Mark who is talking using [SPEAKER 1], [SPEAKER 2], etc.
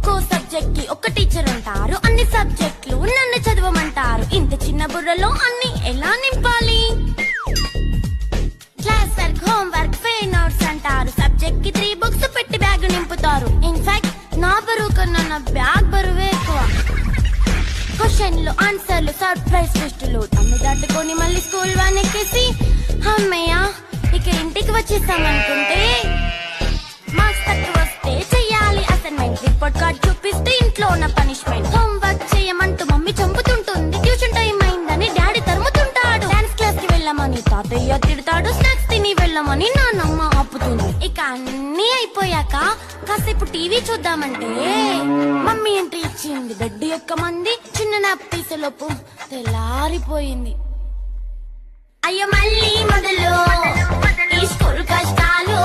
[SPEAKER 1] ఒక్కో సబ్జెక్ట్ కి ఒక టీచర్ ఉంటారు. అన్ని సబ్జెక్టులు నన్ను చదవమంటారు. ఇంత చిన్న బుర్రలో అన్ని ఎలా నింపాలి? Class work, home work, fair notes అంటారు. సబ్జెక్ట్ కి 3 బుక్స్ పెట్టి బ్యాగ్ నింపుతారు. ఇన్ఫాక్ట్ నా బరువు కన్నా నా బ్యాగ్ బరువే ఎక్కువ. క్వశ్చన్లు, ఆన్సర్లు, సర్ప్రైజ్ టెస్టులు అన్ని దాటుకొని మళ్ళీ స్కూల్ వాన్ ఎక్కేసి అమ్మయ్య ఇక ఇంటికి వచ్చేసామనుకుంటే మార్క్స్ తక్కువ వస్తే చెయ్యాలి అసైన్మెంట్. రిపోర్ట్ కార్డ్ చూపిస్తే ఇంట్లో ఉన్న పనిష్మెంట్. హోంవర్క్ చేయమంటూ మమ్మీ చంపుతుంటుంది. ట్యూషన్ టైం అయిందని డాడీ తరుముతుంటాడు. డాన్స్ క్లాస్ కి వెళ్ళమని తాతయ్య తిడతాడు. స్నాక్స్ తిని వెళ్ళమని నాన్నమ్మ ఆపుతుంది. ఇక అన్ని అయిపోయాక కాసేపు టీవీ చూద్దామంటే మమ్మీ ఎంట్రీ ఇచ్చింది. బెడ్ యొక్క మంది చిన్న నాప్ తీసేలోపు తెల్లారిపోయింది. అయ్యో మళ్ళీ మొదలు ఈ స్కూల్ కష్టాలు.